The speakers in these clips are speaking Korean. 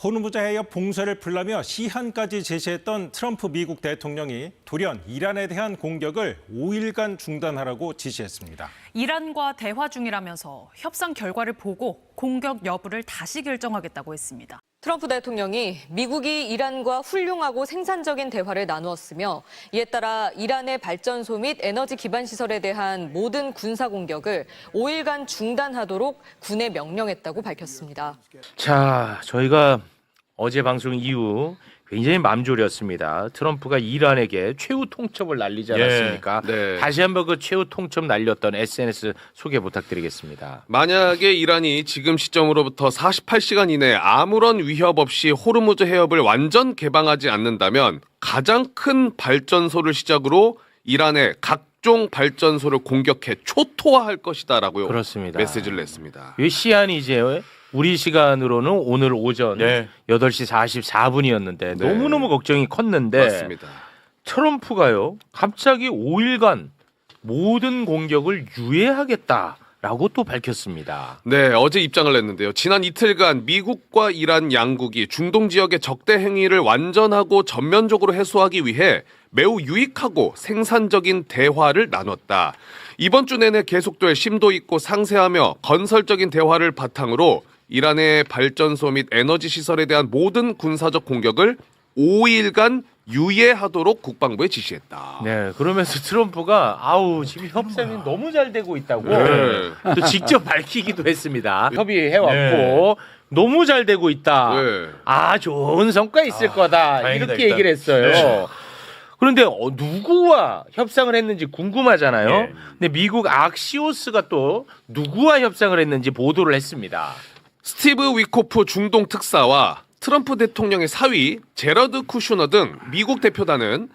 호르무즈 해협 봉쇄를 풀라며 시한까지 제시했던 트럼프 미국 대통령이 돌연 이란에 대한 공격을 5일간 중단하라고 지시했습니다. 이란과 대화 중이라면서 협상 결과를 보고 공격 여부를 다시 결정하겠다고 했습니다. 트럼프 대통령이 미국이 이란과 훌륭하고 생산적인 대화를 나누었으며 이에 따라 이란의 발전소 및 에너지 기반 시설에 대한 모든 군사 공격을 5일간 중단하도록 군에 명령했다고 밝혔습니다. 자, 저희가 어제 방송 이후 굉장히 맘졸이었습니다. 트럼프가 이란에게 최후 통첩을 날리지 않았습니까? 네. 다시 한번 그 최후 통첩 날렸던 SNS 소개 부탁드리겠습니다. 만약에 이란이 지금 시점으로부터 48시간 이내에 아무런 위협 없이 호르무즈 해협을 완전 개방하지 않는다면 가장 큰 발전소를 시작으로 이란의 각종 발전소를 공격해 초토화할 것이다라고요. 그렇습니다. 메시지를 냈습니다. 이 시한이 이제 우리 시간으로는 오늘 오전 네. 8시 44분이었는데 네. 너무너무 걱정이 컸는데 맞습니다. 트럼프가요 갑자기 5일간 모든 공격을 유예하겠다라고 또 밝혔습니다. 네, 어제 입장을 냈는데요. 지난 이틀간 미국과 이란 양국이 중동 지역의 적대 행위를 완전하고 전면적으로 해소하기 위해 매우 유익하고 생산적인 대화를 나눴다. 이번 주 내내 계속될 심도 있고 상세하며 건설적인 대화를 바탕으로 이란의 발전소 및 에너지 시설에 대한 모든 군사적 공격을 5일간 유예하도록 국방부에 지시했다. 네, 그러면서 트럼프가 지금 협상이 너무 잘 되고 있다고 네. 또 직접 밝히기도 했습니다. 협의해왔고 너무 잘 되고 있다. 네. 좋은 성과 있을 거다. 다행이다, 이렇게 일단. 얘기를 했어요. 그런데 누구와 협상을 했는지 궁금하잖아요. 네. 근데 미국 악시오스가 또 누구와 협상을 했는지 보도를 했습니다. 스티브 위코프 중동 특사와 트럼프 대통령의 사위 제러드 쿠슈너 등 미국 대표단은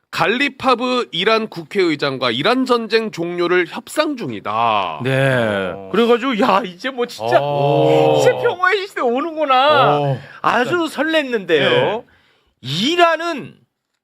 갈리파브 이란 국회의장과 이란 전쟁 종료를 협상 중이다. 네. 그래가지고 이제 뭐 진짜 이제 평화의 시대 오는구나. 아주 설렜는데요. 네. 이란은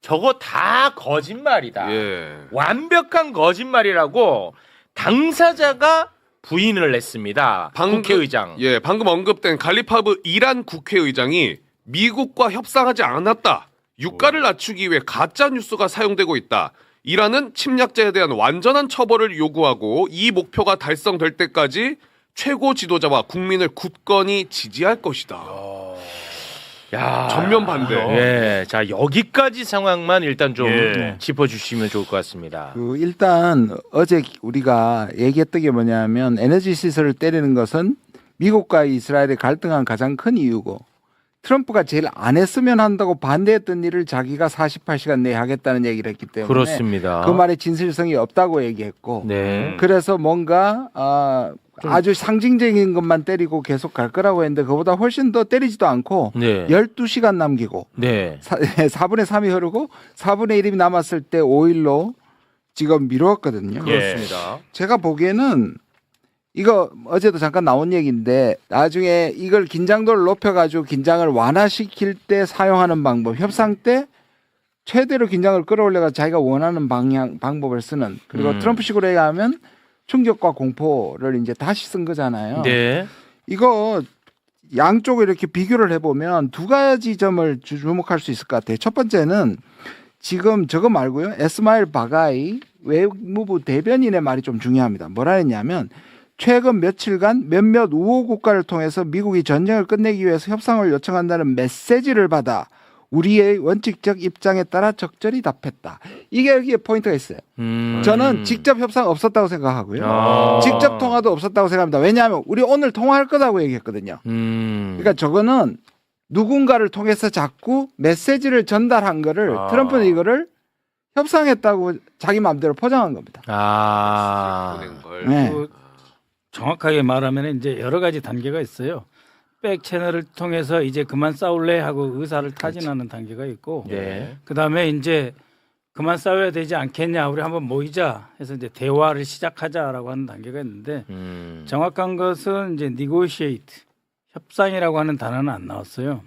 저거 다 거짓말이다. 예. 완벽한 거짓말이라고 당사자가 부인을 했습니다. 국회의장. 예, 방금 언급된 갈리파브 이란 국회의장이 미국과 협상하지 않았다. 유가를 낮추기 위해 가짜 뉴스가 사용되고 있다. 이란은 침략자에 대한 완전한 처벌을 요구하고 이 목표가 달성될 때까지 최고 지도자와 국민을 굳건히 지지할 것이다. 전면 반대. 예, 자 여기까지 상황만 일단 좀 예. 짚어주시면 좋을 것 같습니다. 일단 어제 우리가 얘기했던 게 뭐냐면 에너지 시설을 때리는 것은 미국과 이스라엘의 갈등한 가장 큰 이유고 트럼프가 제일 안 했으면 한다고 반대했던 일을 자기가 48시간 내에 하겠다는 얘기를 했기 때문에 그렇습니다. 그 말에 진실성이 없다고 얘기했고 네. 그래서 뭔가 아주 상징적인 것만 때리고 계속 갈 거라고 했는데 그보다 훨씬 더 때리지도 않고 네. 12시간 남기고 네. 4분의 3이 흐르고 4분의 1이 남았을 때 5일로 지금 미뤘거든요. 그렇습니다. 제가 보기에는 이거 어제도 잠깐 나온 얘기인데 나중에 이걸 긴장도를 높여가지고 긴장을 완화시킬 때 사용하는 방법, 협상 때 최대로 긴장을 끌어올려가 자기가 원하는 방법을 쓰는 그리고 트럼프식으로 얘기하면 충격과 공포를 이제 다시 쓴 거잖아요. 네. 이거 양쪽을 이렇게 비교를 해보면 두 가지 점을 주목할 수 있을 것 같아요. 첫 번째는 지금 저거 말고요. 에스마일 바가이 외무부 대변인의 말이 좀 중요합니다. 뭐라 했냐면 최근 며칠간 몇몇 우호 국가를 통해서 미국이 전쟁을 끝내기 위해서 협상을 요청한다는 메시지를 받아 우리의 원칙적 입장에 따라 적절히 답했다. 이게 여기에 포인트가 있어요. 저는 직접 협상 없었다고 생각하고요. 직접 통화도 없었다고 생각합니다. 왜냐하면 우리 오늘 통화할 거라고 얘기했거든요. 그러니까 저거는 누군가를 통해서 자꾸 메시지를 전달한 거를 트럼프는 이거를 협상했다고 자기 마음대로 포장한 겁니다. 보낸 걸. 네. 정확하게 말하면 이제 여러 가지 단계가 있어요. 백 채널을 통해서 이제 그만 싸울래 하고 의사를 타진하는 단계가 있고, 네. 그다음에 이제 그만 싸워야 되지 않겠냐, 우리 한번 모이자 해서 이제 대화를 시작하자라고 하는 단계가 있는데 정확한 것은 이제 negotiate 협상이라고 하는 단어는 안 나왔어요.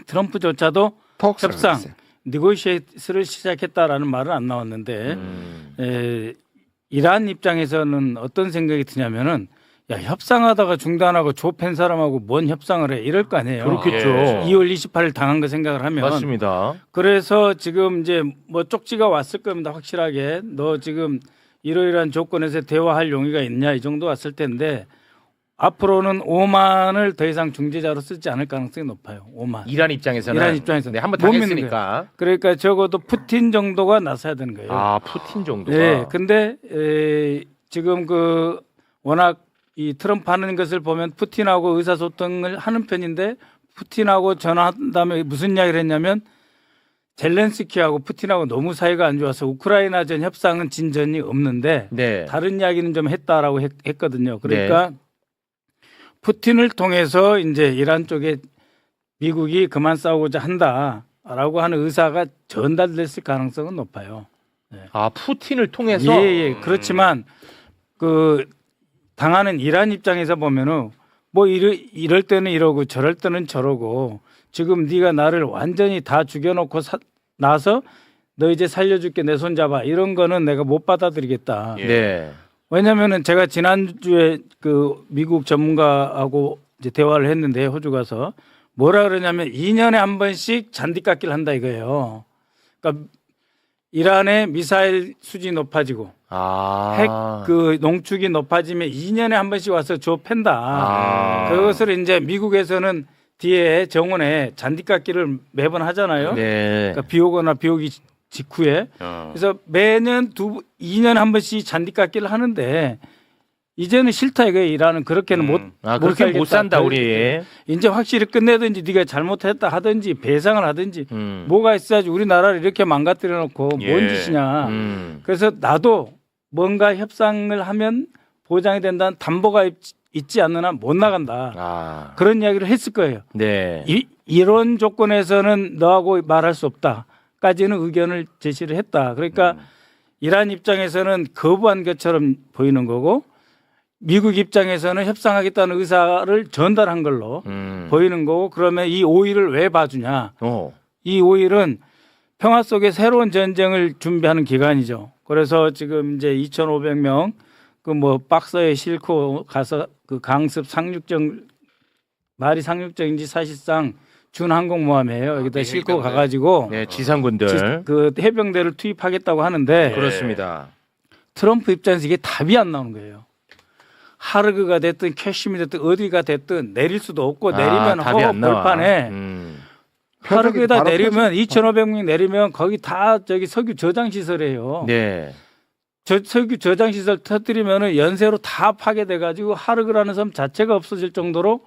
트럼프조차도 톡스를 협상 했어요. negotiate를 시작했다라는 말은 안 나왔는데 이란 입장에서는 어떤 생각이 드냐면은 야 협상하다가 중단하고 조팬 사람하고 뭔 협상을 해 이럴 거 아니에요. 그렇겠죠. 2월 28일 당한 거 생각을 하면 맞습니다. 그래서 지금 이제 뭐 쪽지가 왔을 겁니다. 확실하게 너 지금 이러이러한 조건에서 대화할 용의가 있냐 이 정도 왔을 텐데 앞으로는 오만을 더 이상 중재자로 쓰지 않을 가능성이 높아요. 오만. 이란 입장에서는 이란 입장에서는 네, 한번 못 믿는 당했으니까. 그러니까 적어도 푸틴 정도가 나서야 되는 거예요. 아 푸틴 정도가. 네. 근데 지금 그 워낙 이 트럼프 하는 것을 보면 푸틴하고 의사소통을 하는 편인데 푸틴하고 전화한 다음에 무슨 이야기를 했냐면 젤렌스키하고 푸틴하고 너무 사이가 안 좋아서 우크라이나전 협상은 진전이 없는데 네. 다른 이야기는 좀 했다라고 했거든요. 그러니까 푸틴을 통해서 이제 이란 쪽에 미국이 그만 싸우고자 한다라고 하는 의사가 전달됐을 가능성은 높아요. 아 푸틴을 통해서. 예. 그렇지만 그 당하는 이란 입장에서 보면은 뭐 이럴 때는 이러고 저럴 때는 저러고 지금 네가 나를 완전히 다 죽여놓고 나서 너 이제 살려줄게 내 손 잡아 이런 거는 내가 못 받아들이겠다. 네. 왜냐면은 제가 지난주에 그 미국 전문가하고 이제 대화를 했는데 호주 가서 뭐라 그러냐면 2년에 한 번씩 잔디깎기를 한다 이거예요. 그러니까 이란의 미사일 수준이 높아지고 핵 그 농축이 높아지면 2년에 한 번씩 와서 줘 팬다. 그것을 이제 미국에서는 뒤에 정원에 잔디깎기를 매번 하잖아요. 네. 그러니까 비 오거나 비 오기 직후에. 그래서 매년 2년에 한 번씩 잔디깎기를 하는데 이제는 싫다 이거예요. 이란은 그렇게는 못 그렇게 살겠다. 못 산다 우리. 이제 확실히 끝내든지 네가 잘못했다 하든지 배상을 하든지 뭐가 있어야지 우리나라를 이렇게 망가뜨려 놓고 뭔 짓이냐. 그래서 나도 뭔가 협상을 하면 보장이 된다는 담보가 있지 않는 한 못 나간다. 그런 이야기를 했을 거예요. 네. 이런 조건에서는 너하고 말할 수 없다까지는 의견을 제시를 했다. 그러니까 이란 입장에서는 거부한 것처럼 보이는 거고 미국 입장에서는 협상하겠다는 의사를 전달한 걸로 보이는 거고 그러면 이 5일을 왜 봐주냐. 이 5일은 평화 속에 새로운 전쟁을 준비하는 기간이죠. 그래서 지금 이제 2,500명 그 뭐 박스에 싣고 가서 그 강습 상륙정 말이 상륙정인지 사실상 준항공모함이에요. 여기다 싣고 가가지고 네, 지상군들 그 해병대를 투입하겠다고 하는데 그렇습니다. 트럼프 입장에서 이게 답이 안 나오는 거예요. 하르그가 됐든 캐시미 됐든 어디가 됐든 내릴 수도 없고 내리면 답이 안 나와. 벌판에 하르그에다 내리면 2,500명 내리면 거기 다 저기 석유 저장 시설이에요. 네. 석유 저장 시설 터뜨리면은 연쇄로 다 파괴돼 가지고 하르그라는 섬 자체가 없어질 정도로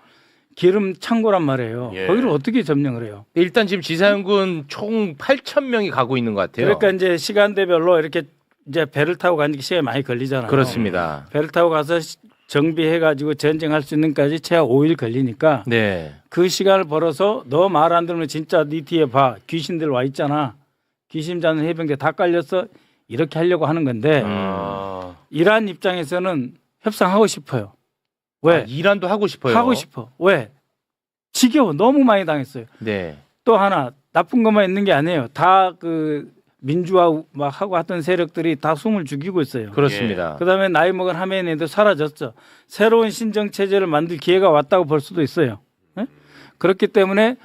기름 창고란 말이에요. 거기를 어떻게 점령을 해요? 일단 지금 지상군 총 8,000명이 가고 있는 것 같아요. 그러니까 이제 시간대별로 이렇게 이제 배를 타고 가는 게 시간이 많이 걸리잖아요. 그렇습니다. 배를 타고 가서 정비해 가지고 전쟁할 수 있는까지 최하 5일 걸리니까 네. 그 시간을 벌어서 너 말 안 들으면 진짜 네 뒤에 봐. 귀신들 와 있잖아. 귀신 자는 해병대 다 깔렸어. 이렇게 하려고 하는 건데 이란 입장에서는 협상하고 싶어요. 왜? 이란도 하고 싶어요. 하고 싶어. 왜? 지겨워. 너무 많이 당했어요. 네. 또 하나 나쁜 것만 있는 게 아니에요. 다 그 민주화 막 하고 하던 세력들이 다 숨을 죽이고 있어요. 그렇습니다. 그다음에 나이 먹은 하메네이도 사라졌죠. 새로운 신정 체제를 만들 기회가 왔다고 볼 수도 있어요. 네? 그렇기 때문에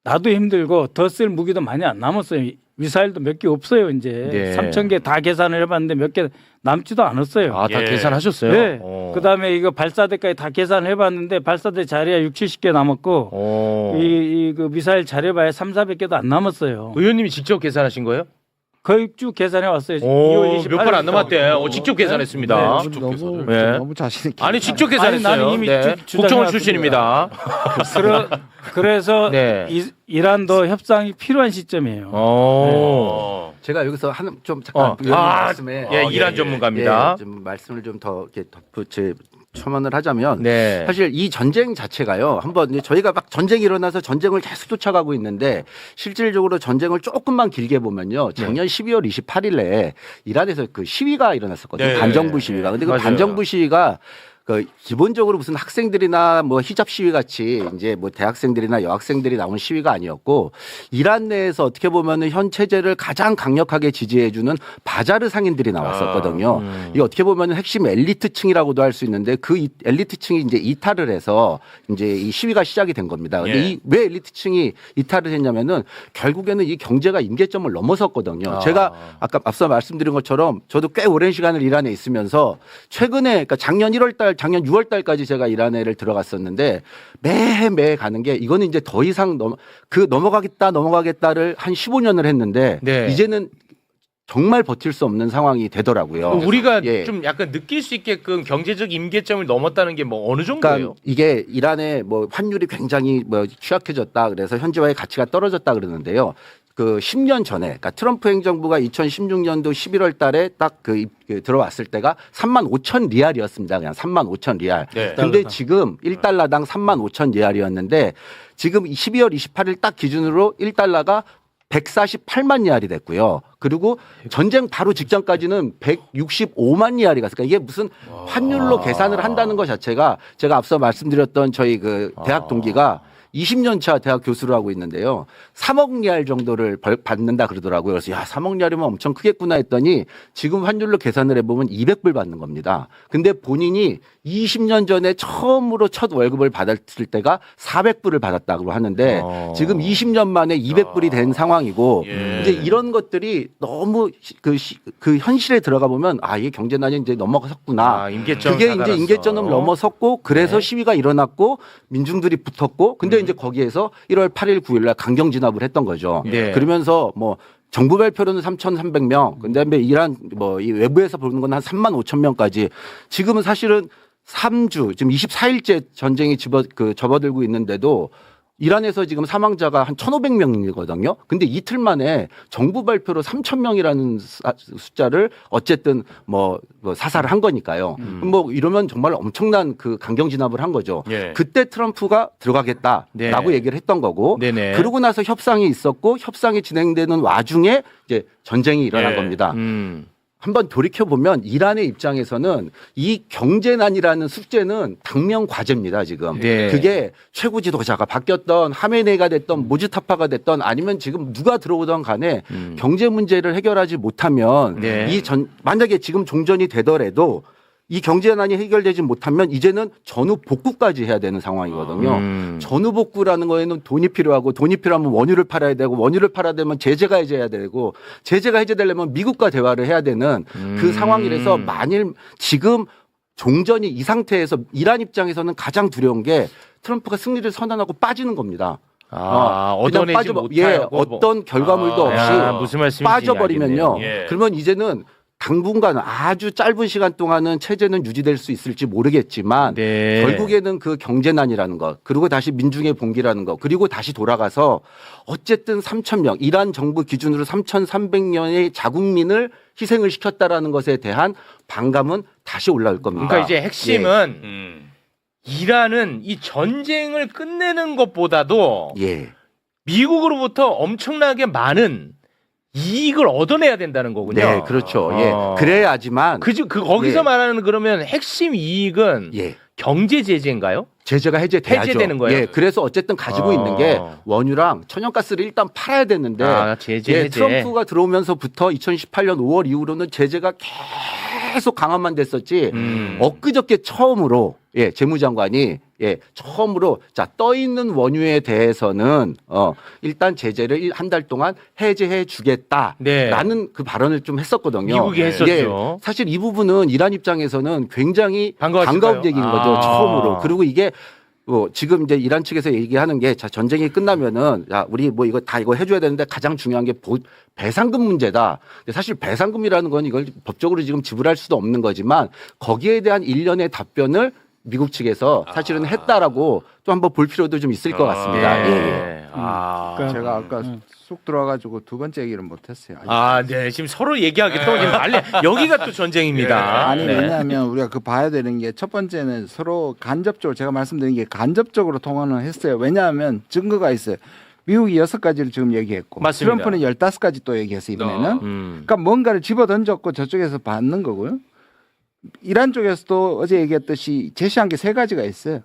나도 힘들고 더 쓸 무기도 많이 안 남았어요. 미사일도 몇 개 없어요. 이제 네. 3,000개 다 계산을 해봤는데 몇 개 남지도 않았어요. 다 계산하셨어요? 네. 그다음에 이거 발사대까지 다 계산을 해봤는데 발사대 자리야 60-70개 남았고 그 미사일 자료봐야 300-400개도 안 남았어요. 의원님이 직접 계산하신 거예요? 거의 쭉 계산해 왔어요. 2월 28일 몇 번 안 남았대. 직접 계산했습니다. 너무 자신 있게. 아니 직접 계산했어요. 아니, 나는 이미 국정원 출신입니다. 그래서 네. 이란도 협상이 필요한 시점이에요. 제가 여기서 좀 잠깐 말씀에 이란 전문가입니다. 좀 말씀을 좀 더 이렇게 첨언을 하자면 네. 사실 이 전쟁 자체가요. 한번 이제 저희가 막 전쟁이 일어나서 전쟁을 계속 쫓아가고 있는데 실질적으로 전쟁을 조금만 길게 보면요. 작년 12월 28일에 이란에서 그 시위가 일어났었거든요. 네. 반정부 시위가. 근데 그 맞아요. 반정부 시위가 그 기본적으로 무슨 학생들이나 뭐 히잡 시위 같이 이제 뭐 대학생들이나 여학생들이 나온 시위가 아니었고 이란 내에서 어떻게 보면은 현 체제를 가장 강력하게 지지해주는 바자르 상인들이 나왔었거든요. 이게 어떻게 보면은 핵심 엘리트층이라고도 할 수 있는데 그 엘리트층이 이제 이탈을 해서 이제 이 시위가 시작이 된 겁니다. 근데 예. 왜 엘리트층이 이탈을 했냐면은 결국에는 이 경제가 임계점을 넘어섰거든요. 제가 아까 앞서 말씀드린 것처럼 저도 꽤 오랜 시간을 이란에 있으면서 최근에 그러니까 작년 1월달, 작년 6월달까지 제가 이란에를 들어갔었는데 매해 가는 게 이거는 이제 더 이상 넘어가겠다를 한 15년을 했는데 네. 이제는 정말 버틸 수 없는 상황이 되더라고요. 우리가 예. 좀 약간 느낄 수 있게끔 경제적 임계점을 넘었다는 게 뭐 어느 정도예요? 그러니까 이게 이란의 뭐 환율이 굉장히 뭐 취약해졌다 그래서 현지화의 가치가 떨어졌다 그러는데요. 그 10년 전에 그러니까 트럼프 행정부가 2016년도 11월 달에 딱 들어왔을 때가 35,000 리알이었습니다. 그냥 35,000 리알. 네. 근데 지금 1달러당 35,000 리알이었는데 지금 12월 28일 딱 기준으로 1달러가 148만 리알이 됐고요. 그리고 전쟁 바로 직전까지는 165만 리알이 갔으니까 이게 무슨 환율로 계산을 한다는 것 자체가 제가 앞서 말씀드렸던 저희 그 대학 동기가 20년 차 대학 교수를 하고 있는데요. 3억 리알 정도를 받는다 그러더라고요. 그래서 야, 3억 리알이면 엄청 크겠구나 했더니 지금 환율로 계산을 해보면 200불 받는 겁니다. 근데 본인이 20년 전에 처음으로 첫 월급을 받았을 때가 400불을 받았다고 하는데 지금 20년 만에 200불이 된 상황이고 이제 이런 것들이 너무 그 현실에 들어가 보면 아, 이게 경제난이 이제 넘어섰구나. 임계점 그게 이제 다다랐어. 임계점을 넘어섰고 그래서 시위가 일어났고 민중들이 붙었고 근데 이제 거기에서 1월 8일 9일 날 강경 진압을 했던 거죠. 네. 그러면서 뭐 정부 발표로는 3,300명, 그다음에 이란 뭐 이 외부에서 보는 건 한 35,000명까지 지금은 사실은 3주 지금 24일째 전쟁이 접어들고 있는데도 이란에서 지금 사망자가 한 1,500명이거든요. 근데 이틀 만에 정부 발표로 3,000명이라는 숫자를 어쨌든 뭐 사살을 한 거니까요. 뭐 이러면 정말 엄청난 그 강경 진압을 한 거죠. 예. 그때 트럼프가 들어가겠다라고 네. 얘기를 했던 거고 네네. 그러고 나서 협상이 있었고 협상이 진행되는 와중에 이제 전쟁이 일어난 예. 겁니다. 한번 돌이켜 보면 이란의 입장에서는 이 경제난이라는 숙제는 당면 과제입니다. 지금 네. 그게 최고 지도자가 바뀌었던 하메네이가 됐던 모즈타파가 됐던 아니면 지금 누가 들어오던 간에 경제 문제를 해결하지 못하면 네. 만약에 지금 종전이 되더라도 이 경제난이 해결되지 못하면 이제는 전후 복구까지 해야 되는 상황이거든요. 전후 복구라는 거에는 돈이 필요하고 돈이 필요하면 원유를 팔아야 되고 원유를 팔아야 되면 제재가 해제해야 되고 제재가 해제되려면 미국과 대화를 해야 되는 그 상황이라서 만일 지금 종전이 이 상태에서 이란 입장에서는 가장 두려운 게 트럼프가 승리를 선언하고 빠지는 겁니다. 얻어내지 못하고 어떤 결과물도 없이 무슨 말씀인지 빠져버리면요. 알겠네요. 예. 그러면 이제는 당분간 아주 짧은 시간 동안은 체제는 유지될 수 있을지 모르겠지만 네. 결국에는 그 경제난이라는 것 그리고 다시 민중의 봉기라는 것 그리고 다시 돌아가서 어쨌든 3,000명 이란 정부 기준으로 3,300명의 자국민을 희생을 시켰다라는 것에 대한 반감은 다시 올라올 겁니다. 그러니까 이제 핵심은 이란은 이 전쟁을 끝내는 것보다도 예. 미국으로부터 엄청나게 많은 이익을 얻어내야 된다는 거군요. 네, 그렇죠. 예. 그래야지만 거기서 예. 말하는 그러면 핵심 이익은 예. 경제 제재인가요? 제재가 해제돼야죠. 해제되는 거예요? 예, 그래서 어쨌든 가지고 있는 게 원유랑 천연가스를 일단 팔아야 되는데 제재, 예, 해제. 트럼프가 들어오면서부터 2018년 5월 이후로는 제재가 계속 강화만 됐었지 엊그저께 처음으로 재무장관이 처음으로 떠 있는 원유에 대해서는 일단 제재를 한 달 동안 해제해 주겠다라는 그 발언을 좀 했었거든요. 미국이 했었죠. 사실 이 부분은 이란 입장에서는 굉장히 반가웠을까요? 반가운 얘기인 거죠. 처음으로. 그리고 이게 지금 이제 이란 측에서 얘기하는 게 전쟁이 끝나면은 우리 뭐 이거 해줘야 되는데 가장 중요한 게 배상금 문제다. 근데 사실 배상금이라는 건 이걸 법적으로 지금 지불할 수도 없는 거지만 거기에 대한 일련의 답변을 미국 측에서 사실은 했다라고 또 한번 볼 필요도 좀 있을 것 같습니다. 예. 제가 아까 쑥 들어와가지고 두 번째 얘기를 못했어요. 네. 지금 서로 얘기하기 또 지금 여기가 또 전쟁입니다. 아니 왜냐하면 우리가 봐야 되는 게 첫 번째는 서로 간접적으로 제가 말씀드린 게 간접적으로 통화는 했어요. 왜냐하면 증거가 있어요. 미국이 6가지를 지금 얘기했고 맞습니다. 트럼프는 15가지 또 얘기했어요. 이번에는. 그러니까 뭔가를 집어던졌고 저쪽에서 받는 거고요. 이란 쪽에서도 어제 얘기했듯이 제시한 게 3가지가 있어요.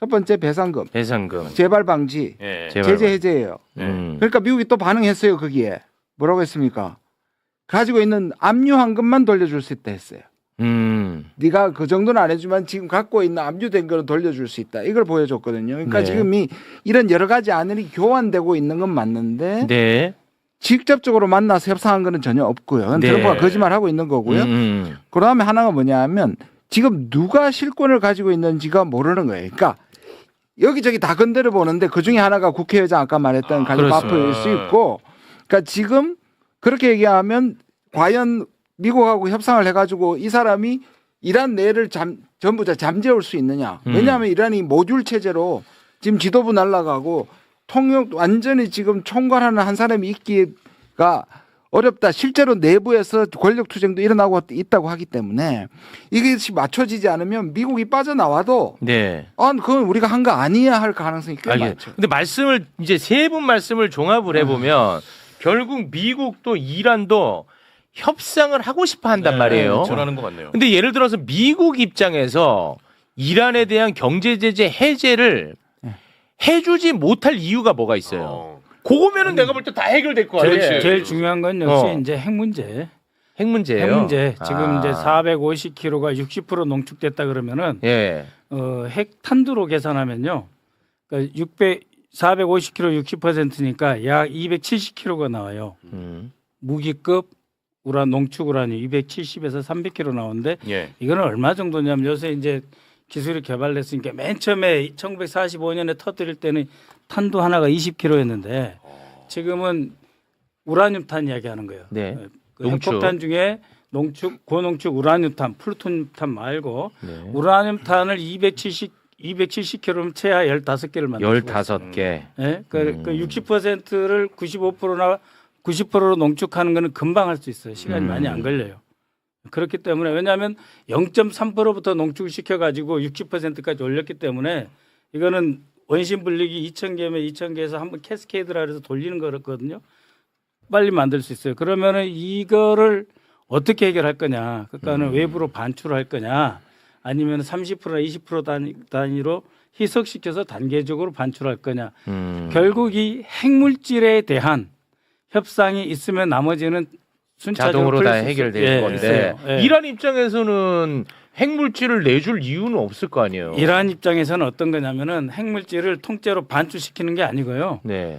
첫 번째 배상금, 배상금. 재발 방지, 예. 제재 해제예요. 그러니까 미국이 또 반응했어요. 거기에 뭐라고 했습니까? 가지고 있는 압류 황금만 돌려줄 수 있다 했어요. 네가 그 정도는 안 해주면 지금 갖고 있는 압류된 거는 돌려줄 수 있다. 이걸 보여줬거든요. 그러니까 네. 지금 이런 여러 가지 안이 교환되고 있는 건 맞는데 네. 직접적으로 만나서 협상한 거는 전혀 없고요. 그건 네. 트럼프가 거짓말하고 있는 거고요. 그다음에 하나가 뭐냐면 지금 누가 실권을 가지고 있는지가 모르는 거예요. 그러니까 여기저기 다 건드려 보는데 그중에 하나가 국회의장 아까 말했던 갈리바프일 수 있고, 그러니까 지금 그렇게 얘기하면 과연 미국하고 협상을 해가지고 이 사람이 이란 내를 전부 다 잠재울 수 있느냐. 왜냐하면 이란이 모듈 체제로 지금 지도부 날아가고 통역 완전히 지금 총괄하는 한 사람이 있기가 어렵다. 실제로 내부에서 권력 투쟁도 일어나고 있다고 하기 때문에 이것이 맞춰지지 않으면 미국이 빠져나와도 네. 그건 우리가 한 거 아니야 할 가능성이 꽤 많죠. 근데 말씀을 이제 세 분 말씀을 종합을 해보면 결국 미국도 이란도 협상을 하고 싶어 한단 말이에요. 원하는 것 같네요. 근데 예를 들어서 미국 입장에서 이란에 대한 경제 제재 해제를 해주지 못할 이유가 뭐가 있어요? 그거면은 내가 볼 때 다 해결될 거 아니에요. 제일 중요한 건 역시 이제 핵 문제. 핵 문제예요. 핵 문제. 지금 이제 450kg가 60% 농축됐다 그러면은 예. 핵 탄두로 계산하면요. 그러니까 450kg 60%니까 약 270kg가 나와요. 무기급 우란 농축 우란이 270에서 300kg 나오는데 예. 이거는 얼마 정도냐면 요새 이제 기술이 개발됐으니까 맨 처음에 1945년에 터뜨릴 때는 탄두 하나가 20kg였는데 지금은 우라늄탄 이야기하는 거예요. 네. 그 농축. 핵폭탄 중에 고농축 우라늄탄, 플루토늄탄 말고 네. 우라늄탄을 270kg면 최하 15개를 만들 수가 있어요. 15개. 네? 그 60%를 95%나 90%로 농축하는 거는 금방 할 수 있어요. 시간이 많이 안 걸려요. 그렇기 때문에 왜냐하면 0.3%부터 농축시켜 가지고 60%까지 올렸기 때문에 이거는 원심 분리기 2,000개면 2,000개에서 한번 캐스케이드라 해서 돌리는 거거든요. 빨리 만들 수 있어요. 그러면은 이거를 어떻게 해결할 거냐? 그러니까는 외부로 반출할 거냐? 아니면 30%나 20% 단위로 희석시켜서 단계적으로 반출할 거냐? 결국 이 핵물질에 대한 협상이 있으면 나머지는 자동으로 다 해결될 건데 예. 이란 입장에서는 핵물질을 내줄 이유는 없을 거 아니에요. 이란 입장에서는 어떤 거냐면은 핵물질을 통째로 반출시키는 게 아니고요. 네.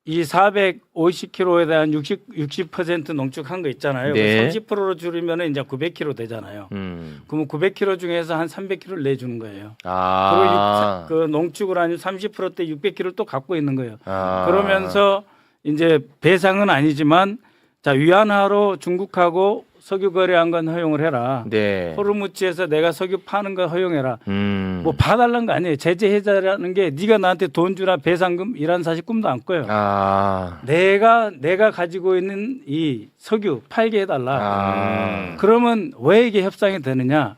이 450kg에 대한 60% 농축한 거 있잖아요. 네. 30%로 줄이면 이제 900kg 되잖아요. 그러면 900kg 중에서 한 300kg를 내주는 거예요. 아. 그리고 그 농축을 한 30%대 600kg를 또 갖고 있는 거예요. 아. 그러면서 이제 배상은 아니지만 자 위안화로 중국하고 석유 거래한 건 허용을 해라. 네. 호르무즈에서 내가 석유 파는 거 허용해라. 음. 뭐 봐달라는 거 아니에요. 제재 해제라는 게 네가 나한테 돈 주라 배상금 이란 사실 꿈도 안 꿔요. 아. 내가 가지고 있는 이 석유 팔게 해달라. 아. 그러면 왜 이게 협상이 되느냐?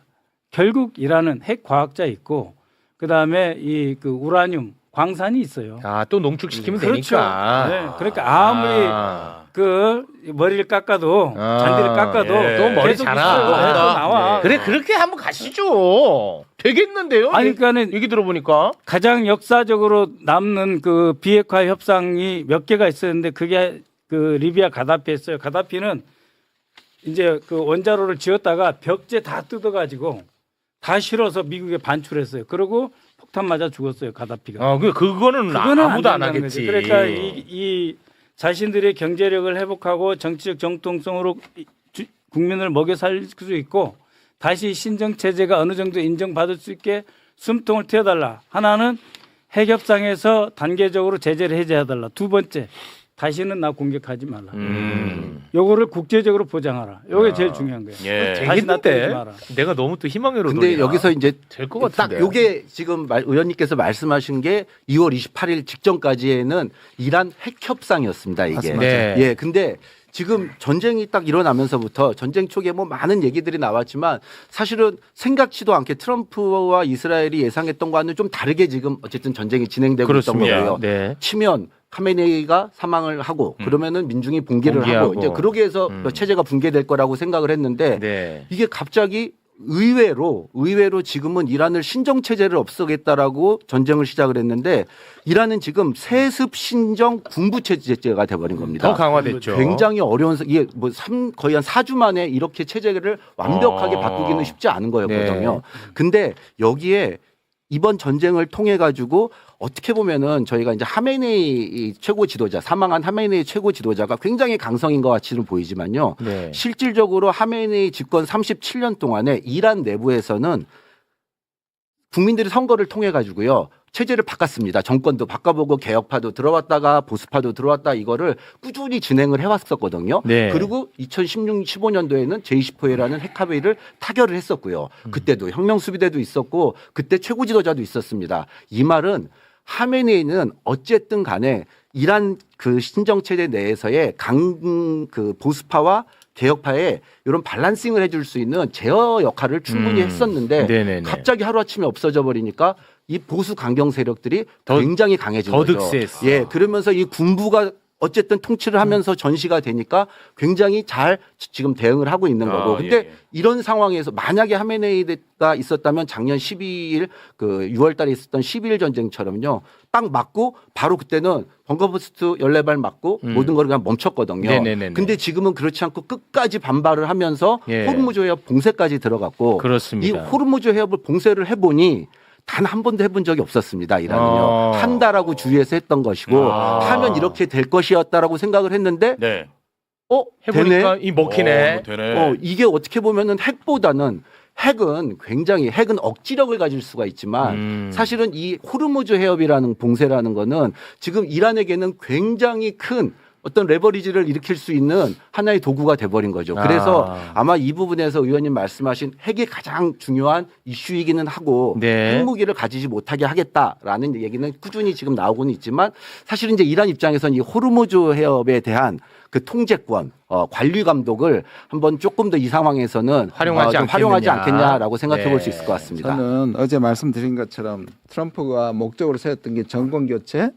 결국 이란은 핵 과학자 있고 그 다음에 이 그 우라늄 광산이 있어요. 아, 또 농축시키면 그렇죠. 되니까. 네. 그러니까 아무리 그 머리를 깎아도 잔디를 깎아도 예. 또 머리 계속 자라. 있어요. 네, 또 나와. 그래 그렇게 한번 가시죠. 되겠는데요? 아니, 그러니까는 얘기 들어보니까. 가장 역사적으로 남는 그 비핵화 협상이 몇 개가 있었는데 그게 그 리비아 가다피였어요. 가다피는 이제 그 원자로를 지었다가 벽제 다 뜯어가지고 다 실어서 미국에 반출했어요. 그리고 폭탄 맞아 죽었어요. 가다피가. 그거는 아무도 안 하겠지. 거지. 그러니까 이 자신들의 경제력을 회복하고 정치적 정통성으로 국민을 먹여 살릴 수 있고 다시 신정 체제가 어느 정도 인정받을 수 있게 숨통을 트여달라. 하나는 핵협상에서 단계적으로 제재를 해제해달라. 두 번째, 다시는 나 공격하지 말라. 요거를 국제적으로 보장하라. 요게 제일 중요한 거예요. 예. 다시 나 때리지 되겠는데 마라. 내가 너무 또 희망으로 근데 여기서 이제 될것 딱 같은데. 요게 지금 의원님께서 말씀하신 게 2월 28일 직전까지에는 이란 핵 협상이었습니다. 이게. 맞습니다. 네. 예. 근데 지금 전쟁이 딱 일어나면서부터 전쟁 초기에 뭐 많은 얘기들이 나왔지만 사실은 생각지도 않게 트럼프와 이스라엘이 예상했던 것과는 좀 다르게 지금 어쨌든 전쟁이 진행되고 그렇습니다. 있던 거예요. 네. 치면 카메네이가 사망을 하고 그러면은 민중이 붕괴를 붕괴하고. 하고 이제 그러기 위해서 체제가 붕괴될 거라고 생각을 했는데 네. 이게 갑자기 의외로 지금은 이란을 신정 체제를 없애겠다라고 전쟁을 시작을 했는데 이란은 지금 세습 신정 군부 체제가 돼버린 겁니다. 더 강화됐죠. 굉장히 어려운 이게 뭐 거의 한 4주 만에 이렇게 체제를 완벽하게 바꾸기는 쉽지 않은 거였거든요. 네. 근데 여기에 이번 전쟁을 통해 가지고 어떻게 보면은 저희가 이제 하메네이 최고 지도자, 사망한 하메네이 최고 지도자가 굉장히 강성인 것 같이는 보이지만요. 네. 실질적으로 하메네이 집권 37년 동안에 이란 내부에서는 국민들이 선거를 통해 가지고요. 체제를 바꿨습니다. 정권도 바꿔보고 개혁파도 들어왔다가 보수파도 들어왔다 이거를 꾸준히 진행을 해왔었거든요. 네. 그리고 2016, 15년도에는 제이시포에라는 핵합의를 타결을 했었고요. 그때도 혁명수비대도 있었고 그때 최고 지도자도 있었습니다. 이 말은 하메네이는 어쨌든 간에 이란 그 신정체제 내에서의 그 보수파와 개혁파에 이런 밸런싱을 해줄 수 있는 제어 역할을 충분히 했었는데 네네네. 갑자기 하루아침에 없어져 버리니까 이 보수 강경 세력들이 굉장히 강해진 더 거죠. 득세했어. 예, 그러면서 이 군부가 어쨌든 통치를 하면서 전시가 되니까 굉장히 잘 지금 대응을 하고 있는 거고. 근데 이런 상황에서 만약에 하메네이가 있었다면 작년 12일 그 6월 달에 있었던 12일 전쟁처럼요. 딱 맞고 바로 그때는 벙커버스트 14발 맞고 모든 걸 그냥 멈췄거든요. 네네네네. 근데 지금은 그렇지 않고 끝까지 반발을 하면서 예. 호르무즈 해협 봉쇄까지 들어갔고 그렇습니다. 이 호르무즈 해협을 봉쇄를 해보니 단 한 번도 해본 적이 없었습니다. 이란은요. 한다라고 주위에서 했던 것이고 하면 이렇게 될 것이었다라고 생각을 했는데 네. 해보니까 되네? 이 먹히네. 되네. 이게 어떻게 보면은 핵보다는 핵은 억지력을 가질 수가 있지만 사실은 이 호르무즈 해협이라는 봉쇄라는 거는 지금 이란에게는 굉장히 큰 어떤 레버리지를 일으킬 수 있는 하나의 도구가 돼버린 거죠. 그래서 아마 이 부분에서 의원님 말씀하신 핵이 가장 중요한 이슈이기는 하고 네. 핵무기를 가지지 못하게 하겠다라는 얘기는 꾸준히 지금 나오고는 있지만 사실은 이제 이란 입장에서는 이 호르무즈 해협에 대한 그 통제권, 관리 감독을 한번 조금 더 이 상황에서는 활용하지 좀 활용하지 않겠느냐. 않겠냐라고 생각해 볼 수 네. 있을 것 같습니다. 저는 어제 말씀드린 것처럼 트럼프가 목적으로 세웠던 게 정권 교체,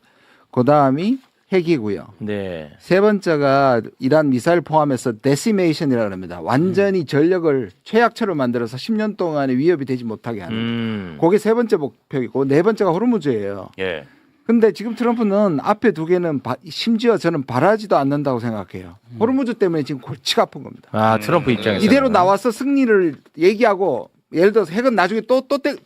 그 다음이 핵이고요. 네. 세 번째가 이란 미사일 포함해서 데시메이션이라고 합니다. 완전히 전력을 최약체로 만들어서 10년 동안에 위협이 되지 못하게 하는. 그게 세 번째 목표이고 네 번째가 호르무즈예요. 예. 근데 지금 트럼프는 앞에 두 개는 심지어 저는 바라지도 않는다고 생각해요. 호르무즈 때문에 지금 골치가 아픈 겁니다. 아 트럼프 입장에서 이대로 나와서 승리를 얘기하고 예를 들어서 핵은 나중에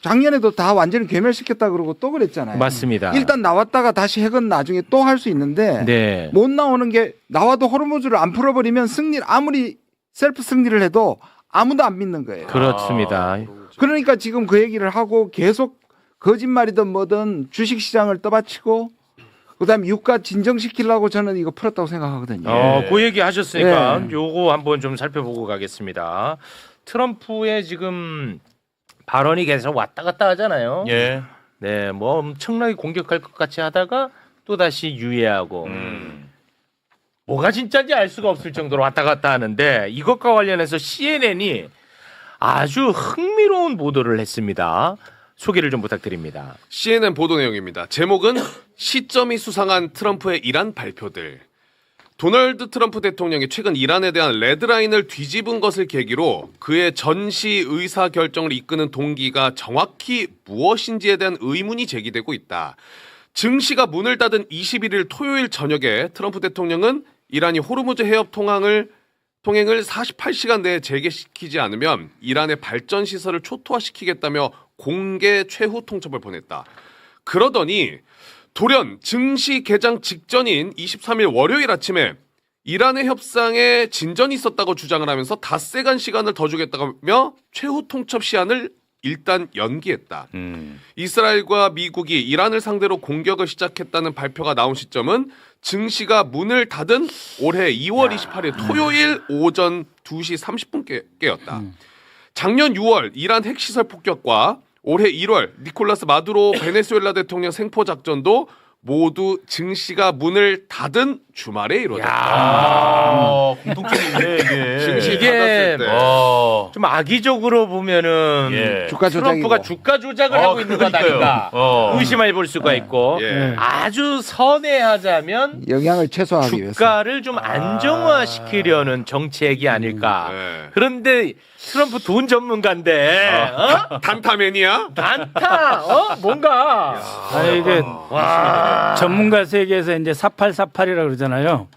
작년에도 다 완전히 괴멸시켰다 그러고 또 그랬잖아요. 맞습니다. 일단 나왔다가 다시 핵은 나중에 또 할 수 있는데 네. 못 나오는 게 나와도 호르무즈를 안 풀어버리면 아무리 셀프 승리를 해도 아무도 안 믿는 거예요. 그렇습니다. 그러니까 지금 그 얘기를 하고 계속 거짓말이든 뭐든 주식시장을 떠받치고 그다음 유가 진정시키려고 저는 이거 풀었다고 생각하거든요. 그 얘기 하셨으니까 네. 요거 한번 좀 살펴보고 가겠습니다. 트럼프의 지금 발언이 계속 왔다 갔다 하잖아요. 예. 네, 뭐 엄청나게 공격할 것 같이 하다가 또 다시 유예하고 뭐가 진짜인지 알 수가 없을 정도로 왔다 갔다 하는데 이것과 관련해서 CNN이 아주 흥미로운 보도를 했습니다. 소개를 좀 부탁드립니다. CNN 보도 내용입니다. 제목은 시점이 수상한 트럼프의 이란 발표들. 도널드 트럼프 대통령이 최근 이란에 대한 레드라인을 뒤집은 것을 계기로 그의 전시 의사결정을 이끄는 동기가 정확히 무엇인지에 대한 의문이 제기되고 있다. 증시가 문을 닫은 21일 토요일 저녁에 트럼프 대통령은 이란이 호르무즈 해협 통행을 48시간 내에 재개시키지 않으면 이란의 발전 시설을 초토화시키겠다며 공개 최후 통첩을 보냈다. 그러더니 돌연 증시 개장 직전인 23일 월요일 아침에 이란의 협상에 진전이 있었다고 주장을 하면서 닷새간 시간을 더 주겠다며 최후 통첩 시한을 일단 연기했다. 이스라엘과 미국이 이란을 상대로 공격을 시작했다는 발표가 나온 시점은 증시가 문을 닫은 올해 2월 28일 토요일 오전 2시 30분께였다. 작년 6월 이란 핵시설 폭격과 올해 1월 니콜라스 마두로 베네수엘라 대통령 생포 작전도 모두 증시가 문을 닫은 주말에 이루어졌다. 야, 공통점이 있네 이게. 증시 이게 받았을 때. 좀 악의적으로 보면은 예. 주가 트럼프가 조작이고. 주가 조작을 하고 있는 것 아닌가 의심해 볼 수가 있고 예. 아주 선회하자면 영향을 최소화하기 위해서. 주가를 좀 안정화시키려는 정책이 아닐까. 네. 그런데 트럼프 돈 전문가인데 단타맨이야? 단타 뭔가 이게 와 전문가 세계에서 이제 4848이라고 그러잖아요.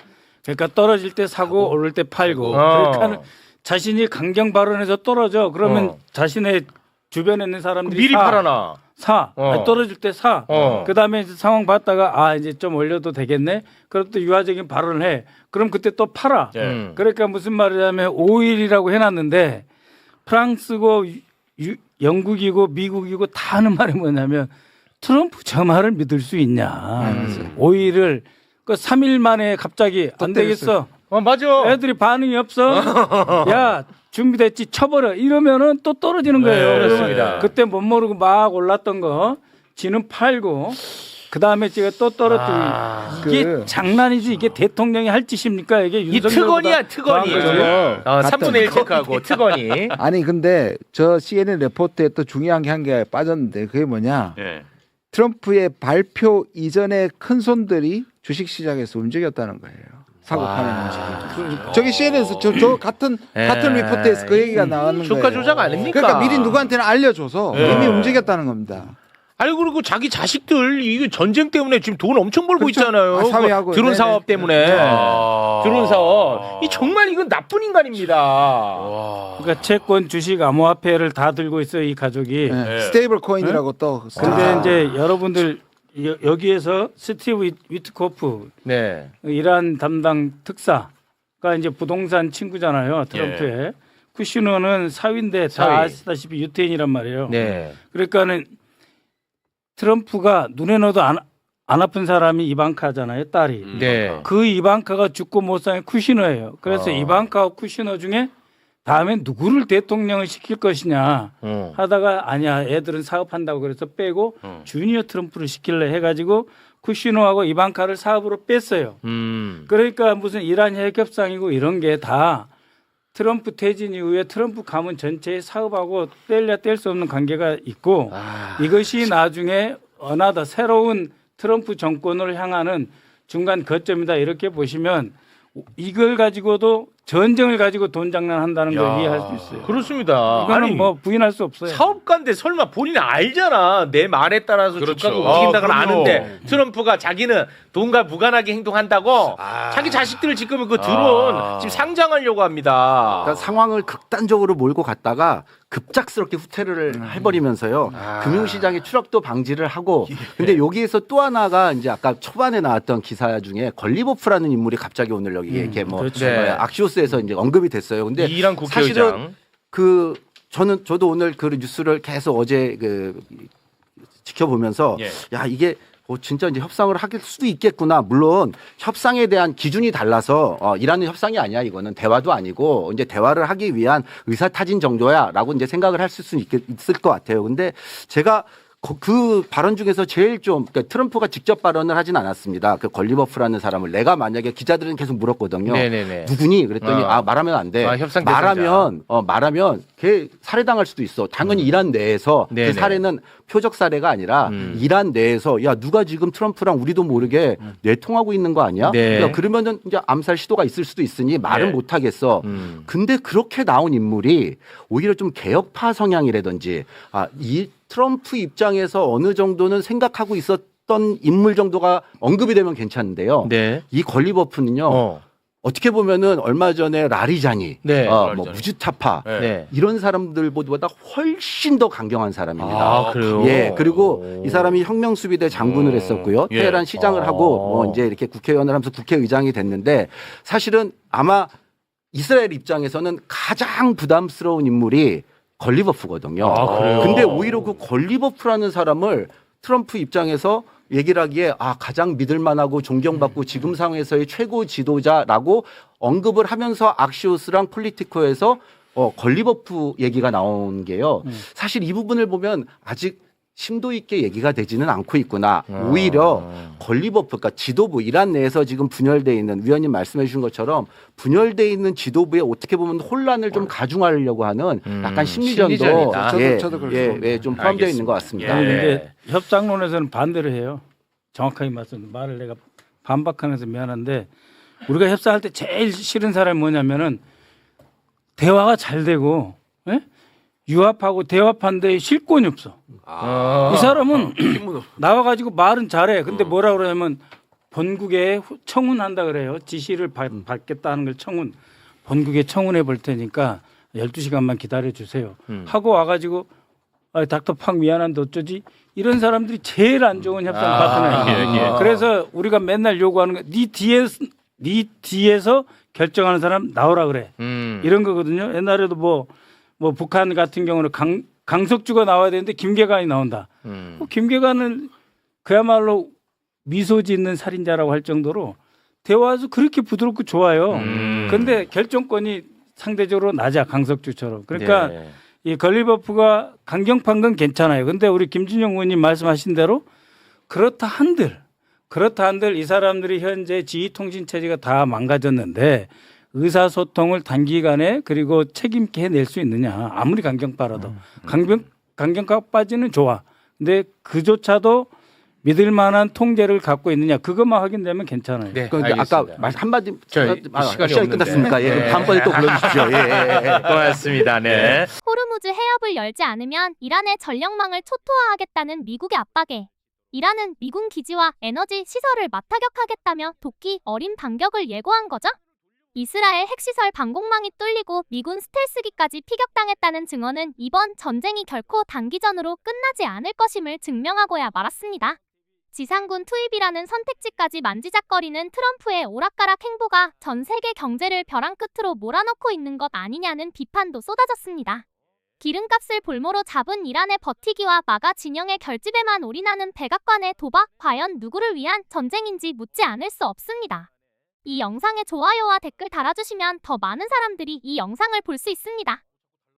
그러니까 떨어질 때 사고 오를 때 팔고. 그러니까 자신이 강경 발언에서 떨어져. 그러면 자신의 주변에 있는 사람들이 미리 팔아놔. 사. 아니, 떨어질 때 사. 그다음에 이제 상황 봤다가 이제 좀 올려도 되겠네. 그럼 또 유화적인 발언을 해. 그럼 그때 또 팔아. 그러니까 무슨 말이냐면 오일이라고 해놨는데 프랑스고 영국이고 미국이고 다 하는 말이 뭐냐면 트럼프 저 말을 믿을 수 있냐. 오일을 그 3일 만에 갑자기 안 되겠어. 맞아. 애들이 반응이 없어. 야 준비됐지 쳐버려. 이러면은 또 떨어지는 거예요. 네, 그러면 그렇습니다. 그때 못 모르고 막 올랐던 거 지는 팔고 그 다음에 제가 또 떨어뜨리고 이게 장난이지 이게 대통령이 할 짓입니까? 이게 이 특권이야 특권이. 저거 3분의 1 체크하고 특권이. 아니 근데 저 CNN 레포트에 또 중요한 게 한 개 빠졌는데 그게 뭐냐? 예. 트럼프의 발표 이전에 큰 손들이 주식시장에서 움직였다는 거예요. 사고 파는 움직임. 저기 CNN에서 저 같은 리포트에서 그 얘기가 나왔는 거예요. 주가 조작 아닙니까? 그러니까 미리 누구한테는 알려줘서 이미 움직였다는 겁니다. 아니 그리고 자기 자식들 이게 전쟁 때문에 지금 돈 엄청 벌고 그렇죠. 있잖아요. 사회하고. 드론 네네. 사업 때문에. 드론 사업. 이 정말 이건 나쁜 인간입니다. 그러니까 채권, 주식, 암호화폐를 다 들고 있어요 이 가족이. 스테이블 코인이라고 또. 근데 이제 여러분들 여기에서 스티브 위트코프 네. 이란 담당 특사가 이제 부동산 친구잖아요 트럼프의. 쿠시너는 사위인데 다 사위. 아시다시피 유태인이란 말이에요. 네. 그러니까는 트럼프가 눈에 넣어도 안 아픈 사람이 이방카잖아요, 딸이. 네. 그 이방카가 죽고 못 사는 쿠시너예요. 그래서 이방카와 쿠시너 중에 다음에 누구를 대통령을 시킬 것이냐 하다가 아니야, 애들은 사업한다고 그래서 빼고 주니어 트럼프를 시킬래 해가지고 쿠시너하고 이방카를 사업으로 뺐어요. 그러니까 무슨 이란 핵 협상이고 이런 게 다 트럼프 퇴진 이후에 트럼프 가문 전체의 사업하고 뗄래야 뗄 수 없는 관계가 있고 이것이 나중에 어나더 새로운 트럼프 정권을 향하는 중간 거점이다 이렇게 보시면 이걸 가지고도 전쟁을 가지고 돈 장난한다는 걸 이해할 수 있어요. 그렇습니다. 이거는 아니, 뭐 부인할 수 없어요. 사업가인데 설마 본인이 알잖아. 내 말에 따라서 그렇죠. 주가가 움직인다는 걸 그럼요. 아는데 트럼프가 자기는 돈과 무관하게 행동한다고 자기 자식들을 지금 그 드론 지금 상장하려고 합니다. 그러니까 상황을 극단적으로 몰고 갔다가 급작스럽게 후퇴를 해버리면서요. 금융시장의 추락도 방지를 하고. 근데 여기에서 또 하나가 이제 아까 초반에 나왔던 기사 중에 걸리버프라는 인물이 갑자기 오늘 여기 이렇게 뭐 그렇죠. 네. 악시오스에서 이제 언급이 됐어요. 근데 이란 국회의장. 사실은 저도 오늘 그 뉴스를 계속 어제 지켜보면서 예. 야 이게 진짜 이제 협상을 할 수도 있겠구나. 물론 협상에 대한 기준이 달라서 이란은 협상이 아니야. 이거는 대화도 아니고 이제 대화를 하기 위한 의사타진 정도야라고 이제 생각을 할 수는 있을 것 같아요. 근데 제가 그 발언 중에서 제일 그러니까 트럼프가 직접 발언을 하진 않았습니다. 그 걸리버프라는 사람을 내가 만약에 기자들은 계속 물었거든요. 네네네. 누구니? 그랬더니 말하면 안 돼. 협상 대상자. 말하면 걔 살해당할 수도 있어. 당연히 이란 내에서 네네. 그 사례는 표적 사례가 아니라 이란 내에서 야 누가 지금 트럼프랑 우리도 모르게 내통하고 있는 거 아니야? 네. 그러니까 그러면은 이제 암살 시도가 있을 수도 있으니 말은 네. 못 하겠어. 근데 그렇게 나온 인물이 오히려 좀 개혁파 성향이라든지 이 트럼프 입장에서 어느 정도는 생각하고 있었던 인물 정도가 언급이 되면 괜찮은데요. 네. 이 걸리버프는요. 어떻게 보면은 얼마 전에 라리자니, 네. 뭐 무주타파 네. 이런 사람들보다 훨씬 더 강경한 사람입니다. 아, 그래요? 예, 그리고 이 사람이 혁명수비대 장군을 했었고요. 예. 테헤란 시장을 하고 뭐 이제 이렇게 국회의원을 하면서 국회의장이 됐는데 사실은 아마 이스라엘 입장에서는 가장 부담스러운 인물이 걸리버프거든요. 아, 그래요? 근데 오히려 그 걸리버프라는 사람을 트럼프 입장에서 얘기를 하기에 가장 믿을만하고 존경받고 지금 상황에서의 최고 지도자라고 언급을 하면서 악시오스랑 폴리티코에서 걸리버프 얘기가 나온 게요. 사실 이 부분을 보면 아직 심도 있게 얘기가 되지는 않고 있구나. 오히려 건리버프, 그러니까 지도부, 이란 내에서 지금 분열돼 있는, 위원님 말씀해 주신 것처럼 분열돼 있는 지도부에 어떻게 보면 혼란을 좀 가중하려고 하는 약간 심리전도 심리전이다. 저도 그렇게 봅니다. 좀 포함되어 있는 것 같습니다. 예. 근데 협상론에서는 반대를 해요. 정확하게 말을 내가 반박하면서 미안한데 우리가 협상할 때 제일 싫은 사람이 뭐냐면은 대화가 잘 되고 유합하고 대화하는데 실권이 없어. 이 사람은 나와가지고 말은 잘해. 근데 뭐라 그러냐면 본국에 청운한다 그래요. 지시를 받겠다는 걸 본국에 청운해 볼 테니까 12시간만 기다려 주세요. 하고 와가지고 닥터 팍 미안한데 어쩌지? 이런 사람들이 제일 안 좋은 협상 파트너예요. 그래서 우리가 맨날 요구하는 거, 네 뒤에서 결정하는 사람 나오라 그래. 이런 거거든요. 옛날에도 뭐 북한 같은 경우는 강석주가 나와야 되는데 김계관이 나온다. 김계관은 그야말로 미소 짓는 살인자라고 할 정도로 대화에서 그렇게 부드럽고 좋아요. 그런데 결정권이 상대적으로 낮아, 강석주처럼. 그러니까 네. 이 건리버프가 강경파인 건 괜찮아요. 근데 우리 김준영 의원님 말씀하신 대로 그렇다 한들 이 사람들이 현재 지휘통신 체제가 다 망가졌는데 의사소통을 단기간에 그리고 책임 있게 해낼 수 있느냐. 아무리 강경파라도. 강경파까지는 좋아. 근데 그조차도 믿을 만한 통제를 갖고 있느냐. 그것만 확인되면 괜찮아요. 네, 그러니까 아까 알겠습니다. 한마디 시간이 끝났습니까? 없는데. 예. 다음번에 또 불러주십시오. 고맙습니다. 네. 호르무즈 해협을 열지 않으면 이란의 전력망을 초토화하겠다는 미국의 압박에 이란은 미군 기지와 에너지 시설을 맞타격하겠다며 도끼 어린 반격을 예고한 거죠. 이스라엘 핵시설 방공망이 뚫리고 미군 스텔스기까지 피격당했다는 증언은 이번 전쟁이 결코 단기전으로 끝나지 않을 것임을 증명하고야 말았습니다. 지상군 투입이라는 선택지까지 만지작거리는 트럼프의 오락가락 행보가 전 세계 경제를 벼랑 끝으로 몰아넣고 있는 것 아니냐는 비판도 쏟아졌습니다. 기름값을 볼모로 잡은 이란의 버티기와 마가 진영의 결집에만 올인하는 백악관의 도박, 과연 누구를 위한 전쟁인지 묻지 않을 수 없습니다. 이 영상에 좋아요와 댓글 달아주시면 더 많은 사람들이 이 영상을 볼 수 있습니다.